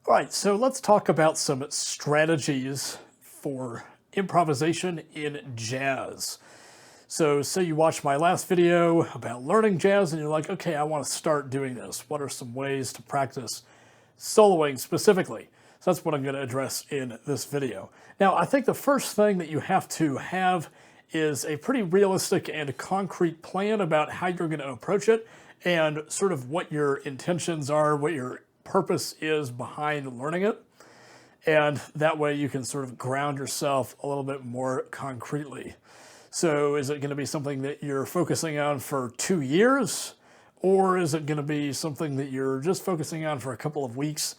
All right, so let's talk about some strategies for improvisation in jazz. So say you watched my last video about learning jazz and you're like, okay, I want to start doing this. What are some ways to practice soloing specifically? So that's what I'm going to address in this video. Now, I think the first thing that you have to have is a pretty realistic and concrete plan about how you're going to approach it and sort of what your intentions are, what your purpose is behind learning it. And that way you can sort of ground yourself a little bit more concretely. So is it going to be something that you're focusing on for 2 years? Or is it going to be something that you're just focusing on for a couple of weeks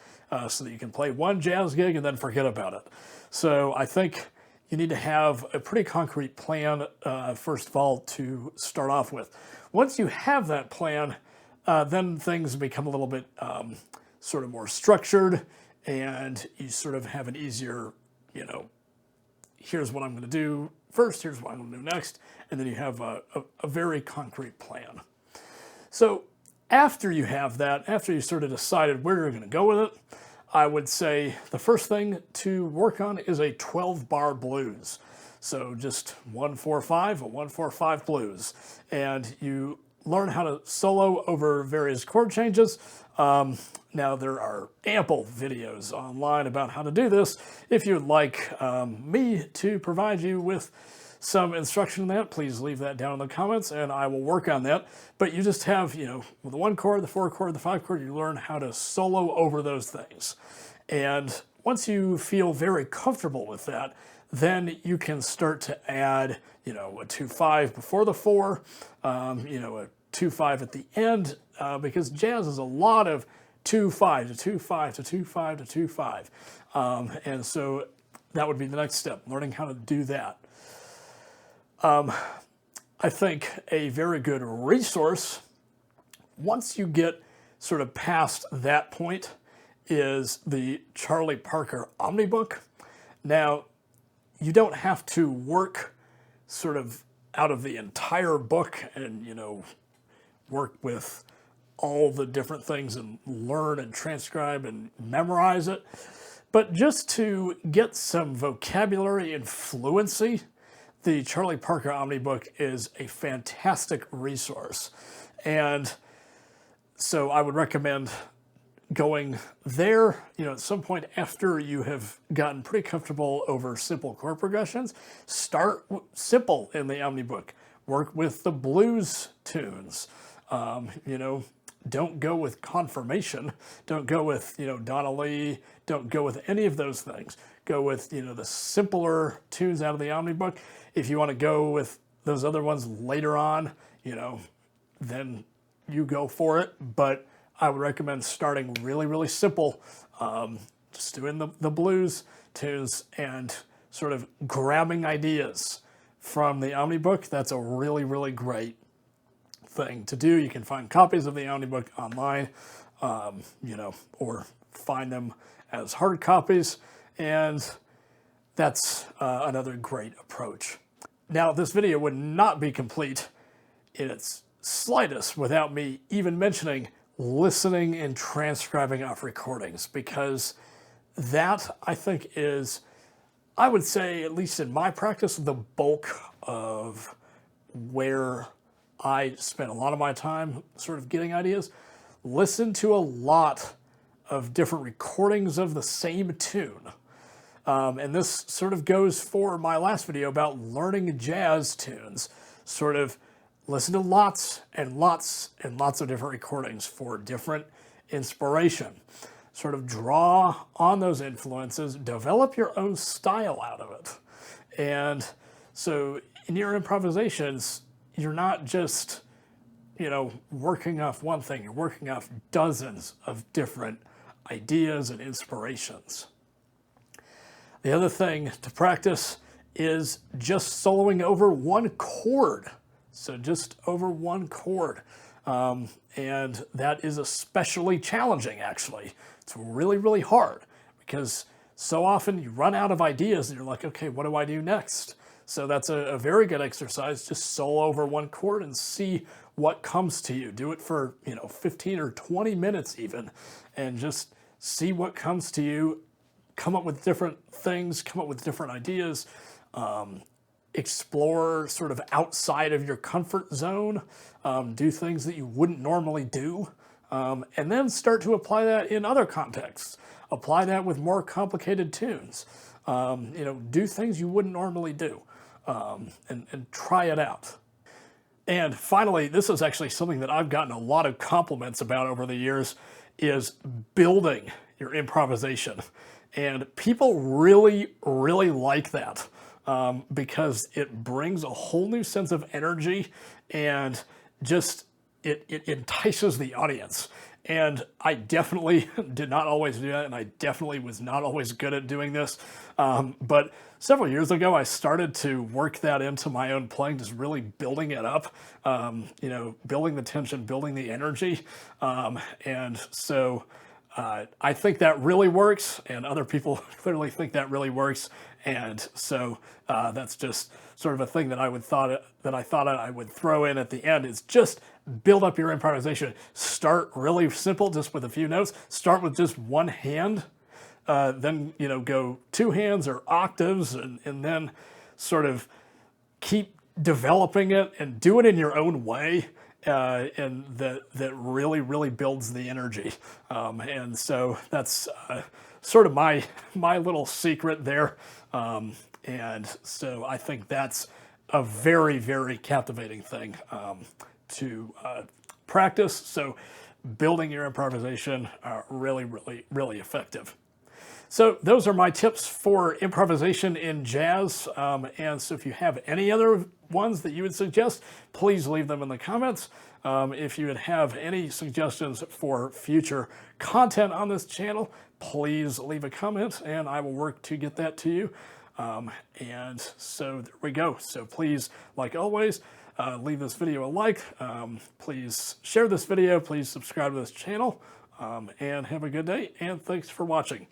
so that you can play one jazz gig and then forget about it? So I think you need to have a pretty concrete plan, first of all, to start off with. Once you have that plan, then things become a little bit sort of more structured, and you sort of have an easier, here's what I'm going to do first, here's what I'm going to do next, and then you have a very concrete plan. So after you have that, after you sort of decided where you're going to go with it, I would say the first thing to work on is a 12-bar blues. So just 1-4-5, a 1-4-5 blues. And you learn how to solo over various chord changes. Now there are ample videos online about how to do this. If you'd like me to provide you with some instruction in that, please leave that down in the comments and I will work on that. But you just have, with the 1 chord, the 4 chord, the 5 chord, you learn how to solo over those things. And once you feel very comfortable with that, then you can start to add, a 2-5 before the 4, a 2-5 at the end, because jazz is a lot of 2-5 to 2-5 to 2-5 to 2-5. And so that would be the next step, learning how to do that. I think a very good resource, once you get sort of past that point, is the Charlie Parker Omnibook. Now, you don't have to work sort of out of the entire book and, work with all the different things and learn and transcribe and memorize it. But just to get some vocabulary and fluency, the Charlie Parker Omnibook is a fantastic resource. And so I would recommend going there, at some point after you have gotten pretty comfortable over simple chord progressions. Start simple in the Omnibook. Work with the blues tunes. Don't go with confirmation. Don't go with, Donna Lee. Don't go with any of those things. Go with, the simpler tunes out of the Omnibook. If you want to go with those other ones later on, then you go for it. But I would recommend starting really, really simple, just doing the blues tunes and sort of grabbing ideas from the Omnibook. That's a really, really great thing to do. You can find copies of the Omnibook online, or find them as hard copies, and that's another great approach. Now, this video would not be complete in its slightest without me even mentioning listening and transcribing of recordings, because that, I think, is, I would say, at least in my practice, the bulk of where I spend a lot of my time sort of getting ideas. Listen to a lot of different recordings of the same tune. And this sort of goes for my last video about learning jazz tunes. Sort of listen to lots and lots and lots of different recordings for different inspiration. Sort of draw on those influences, develop your own style out of it. And so in your improvisations, you're not just, working off one thing, you're working off dozens of different ideas and inspirations. The other thing to practice is just soloing over 1 chord. So just over 1 chord. And that is especially challenging, actually. It's really, really hard because so often you run out of ideas and you're like, okay, what do I do next? So that's a very good exercise. Just solo over 1 chord and see what comes to you. Do it for 15 or 20 minutes even, and just see what comes to you, come up with different things, come up with different ideas, explore sort of outside of your comfort zone, do things that you wouldn't normally do, and then start to apply that in other contexts. Apply that with more complicated tunes. Do things you wouldn't normally do, and try it out. And finally, this is actually something that I've gotten a lot of compliments about over the years, is building your improvisation. And people really, really like that, because it brings a whole new sense of energy, and just it entices the audience. And I definitely did not always do that, and I definitely was not always good at doing this. But several years ago, I started to work that into my own playing, just really building it up, building the tension, building the energy. And so I think that really works, and other people clearly think that really works. And so that's just sort of a thing that I thought I would throw in at the end, is just build up your improvisation. Start really simple, just with a few notes. Start with just one hand, then go two hands or octaves, and then sort of keep developing it and do it in your own way. And that really, really builds the energy. And so that's sort of my little secret there. And so I think that's a very, very captivating thing to practice. So building your improvisation are really, really, really effective. So those are my tips for improvisation in jazz. And so if you have any other ones that you would suggest, please leave them in the comments. If you would have any suggestions for future content on this channel, please leave a comment and I will work to get that to you. And so there we go. So please, like always, leave this video a like. Please share this video. Please subscribe to this channel. And have a good day. And thanks for watching.